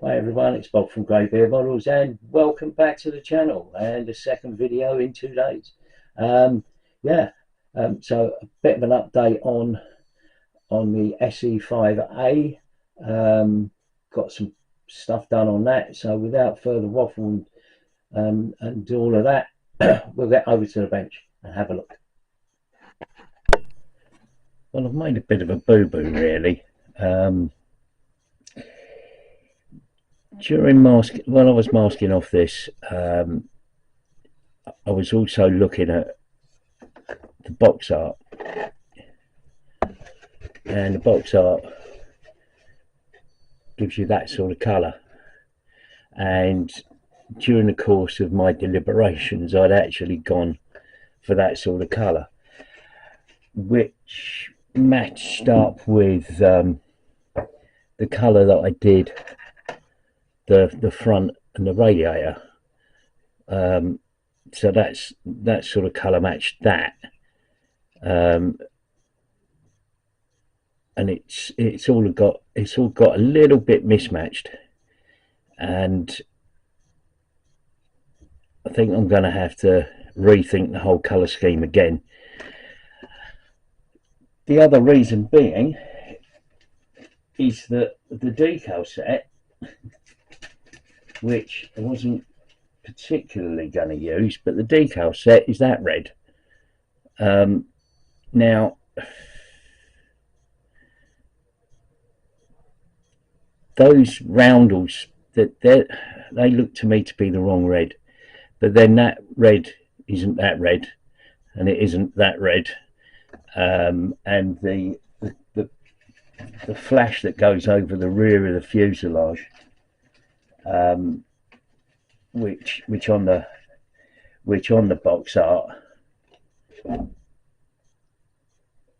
Hi everyone, it's Bob from Grey Beard Models and welcome back to the channel and a second video in 2 days. Um, yeah, so a bit of an update on the SE5A. Got some stuff done on that, so without further waffle and do all of that, we'll get over to the bench and have a look. Well, I've made a bit of a boo-boo really. During while I was masking off this, I was also looking at the box art, and the box art gives you that sort of colour. And during the course of my deliberations, I'd actually gone for that sort of colour, which matched up with the colour that I did the front and the radiator. So that sort of colour matched that, and it's all got a little bit mismatched, and I think I'm going to have to rethink the whole colour scheme again. The other reason being is that the decal set, which I wasn't particularly going to use, but the decal set is that red. Now, those roundels, they look to me to be the wrong red, but then that red isn't that red, and it isn't that red, and the flash that goes over the rear of the fuselage, which on the box art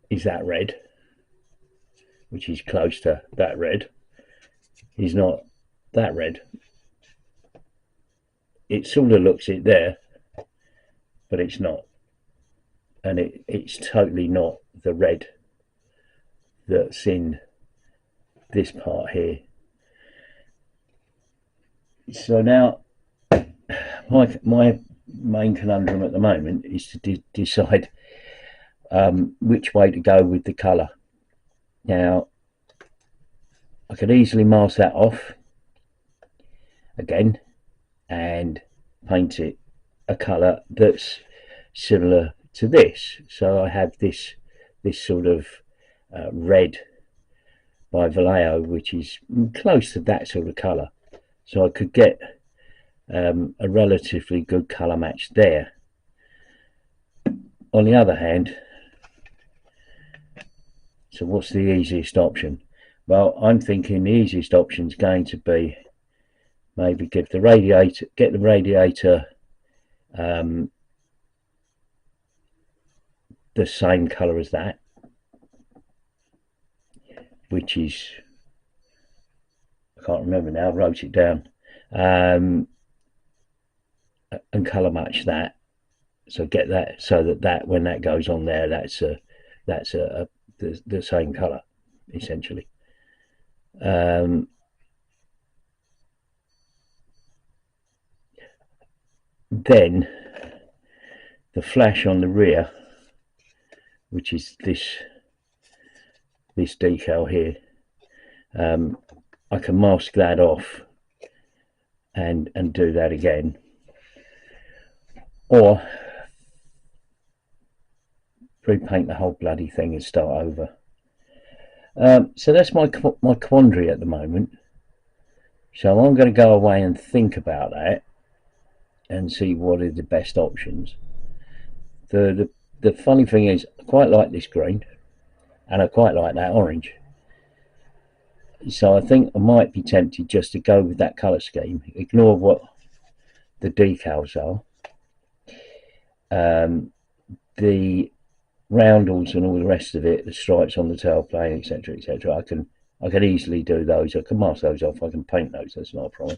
is that red, which is close to that red, is not that red. It sort of looks it there, but it's not, and it's totally not the red that's in this part here. So now my main conundrum at the moment is to decide which way to go with the colour. Now, I could easily mask that off again and paint it a colour that's similar to this. So I have this sort of red by Vallejo, which is close to that sort of colour. So I could get a relatively good colour match there. On the other hand, so what's the easiest option? Well, I'm thinking the easiest option is going to be maybe get the radiator the same colour as that, which is, I can't remember now, I wrote it down, and colour match that. So get that so that when that goes on there, that's the same colour essentially. Then the flash on the rear, which is this decal here, I can mask that off and do that again, or repaint the whole bloody thing and start over. So that's my quandary at the moment. So I'm going to go away and think about that and see what are the best options. The funny thing is, I quite like this green and I quite like that orange, so I think I might be tempted just to go with that colour scheme, ignore what the decals are. The roundels and all the rest of it, the stripes on the tailplane, etc, etc, I can easily do those. I can mask those off, I can paint those, that's not a problem.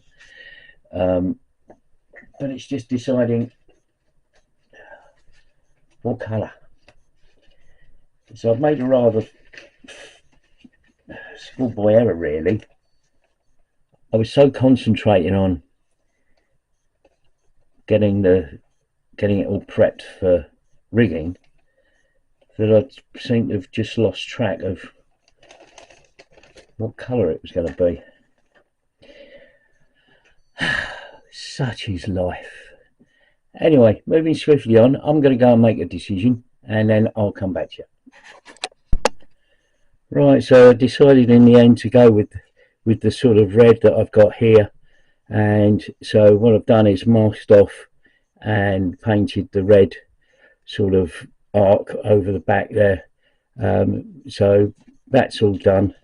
But it's just deciding what colour. So I've made a rather schoolboy error really. I was so concentrating on getting it all prepped for rigging that I seem to have just lost track of what colour it was going to be. Such is life. Anyway, moving swiftly on, I'm going to go and make a decision and then I'll come back to you. Right, so I decided in the end to go with the sort of red that I've got here, and so what I've done is masked off and painted the red sort of arc over the back there. So that's all done,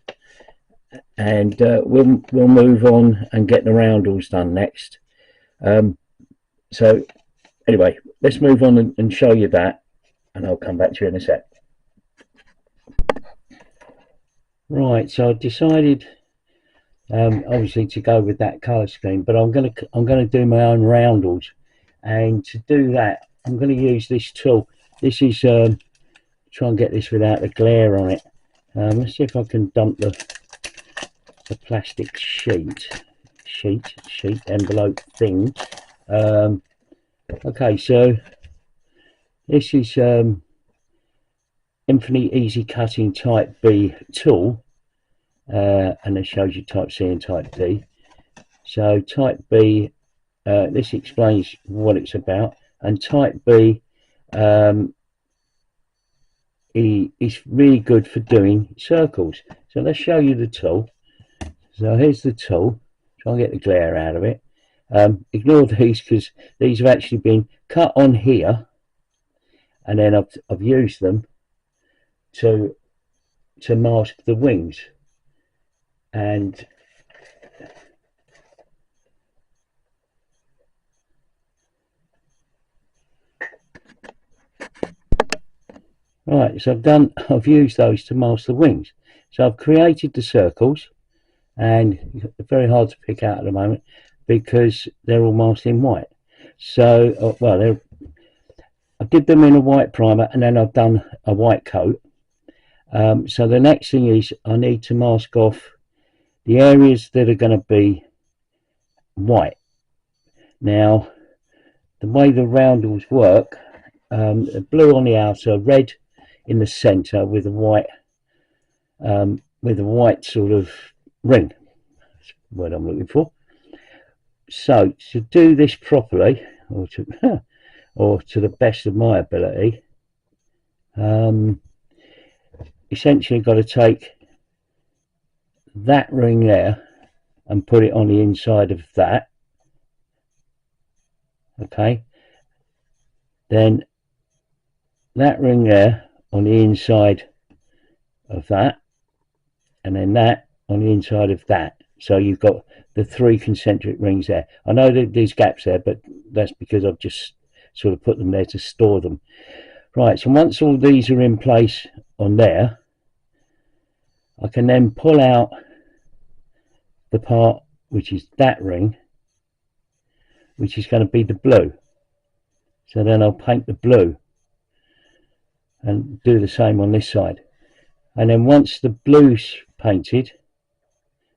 and we'll move on and get the roundels done next. So anyway, let's move on and show you that, and I'll come back to you in a sec. Right, so I decided obviously to go with that colour scheme, but I'm gonna do my own roundels, and to do that I'm going to use this tool. This is try and get this without the glare on it. Let's see if I can dump the plastic sheet envelope thing. Okay, so this is Infinite Easy Cutting Type B tool, and it shows you Type C and Type D. So Type B, this explains what it's about, and Type B is really good for doing circles. So let's show you the tool. So here's the tool. Try and get the glare out of it. Ignore these because these have actually been cut on here, and then I've used them to mask the wings. And right, so I've used those to mask the wings. So I've created the circles, and they're very hard to pick out at the moment because they're all masked in white. So well, I did them in a white primer, and then I've done a white coat. So the next thing is I need to mask off the areas that are going to be white. Now, the way the roundels work, blue on the outer, red in the center with a white sort of ring. That's what I'm looking for. So to do this properly, or to the best of my ability, essentially got to take that ring there and put it on the inside of that. Okay, then that ring there on the inside of that, and then that on the inside of that. So you've got the 3 concentric rings there. I know that there's gaps there, but that's because I've just sort of put them there to store them. Right, so once all these are in place on there, I can then pull out the part which is that ring, which is going to be the blue. So then I'll paint the blue and do the same on this side. And then once the blue's painted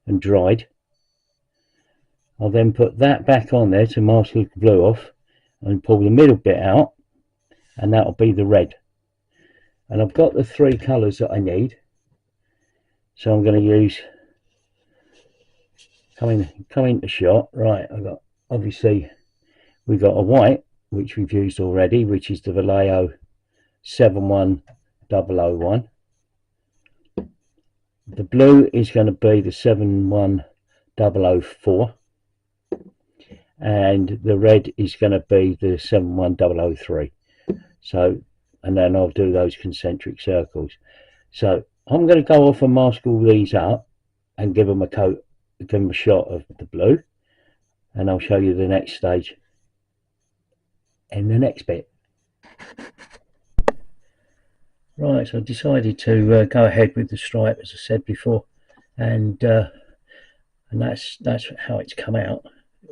and dried, I'll then put that back on there to mask the blue off and pull the middle bit out, and that'll be the red. And I've got the 3 colours that I need, so I'm going to use come into shot. Right, I've got, obviously we've got a white which we've used already, which is the Vallejo 71001. The blue is going to be the 71004, and the red is going to be the 71003. So, and then I'll do those concentric circles. So I'm going to go off and mask all these up and give them a coat, give them a shot of the blue, and I'll show you the next stage in the next bit. Right, so I decided to go ahead with the stripe, as I said before, and that's how it's come out.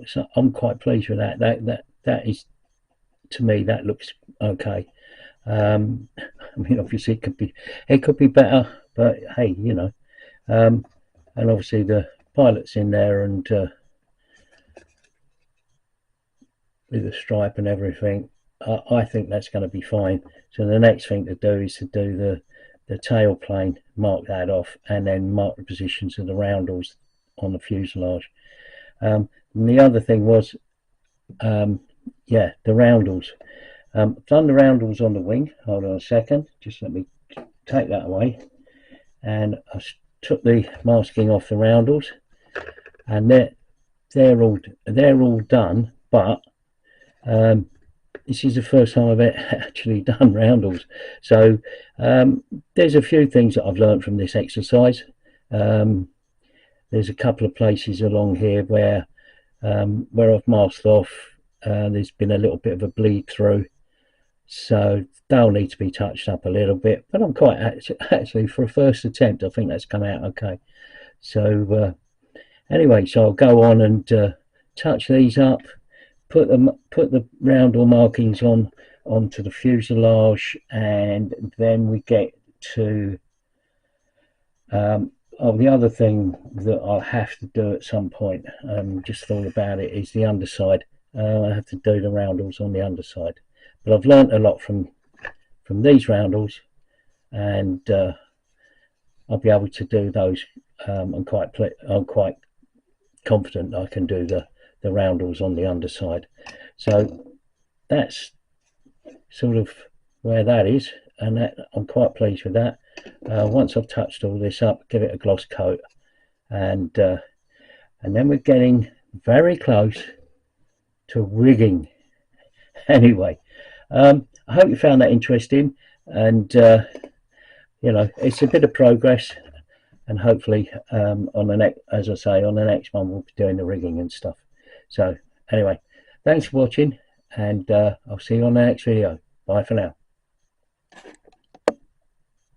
So I'm quite pleased with that. That is, to me, that looks okay. I mean, obviously it could be better, but hey, you know. And obviously the pilots in there, and with the stripe and everything, I think that's going to be fine. So the next thing to do is to do the tail plane, mark that off, and then mark the positions of the roundels on the fuselage. And the other thing was, yeah, the roundels. I've done the roundels on the wing. Hold on a second, just let me take that away. And I took the masking off the roundels, and they're all done. But this is the first time I've actually done roundels, so there's a few things that I've learned from this exercise. There's a couple of places along here where I've masked off. There's been a little bit of a bleed through, so they'll need to be touched up a little bit, but I'm quite actually for a first attempt I think that's come out okay. So anyway, so I'll go on and touch these up, put the roundel markings onto the fuselage, and then we get to the other thing that I'll have to do at some point, just thought about it, is the underside. I have to do the roundels on the underside, but I've learnt a lot from these roundels, and I'll be able to do those. I'm quite confident I can do the roundels on the underside. So that's sort of where that is, and that I'm quite pleased with that. Once I've touched all this up, give it a gloss coat, and then we're getting very close to rigging. Anyway, I hope you found that interesting, and you know, it's a bit of progress, and hopefully on the next, as I say, on the next one we'll be doing the rigging and stuff. So anyway, thanks for watching, and I'll see you on the next video. Bye for now.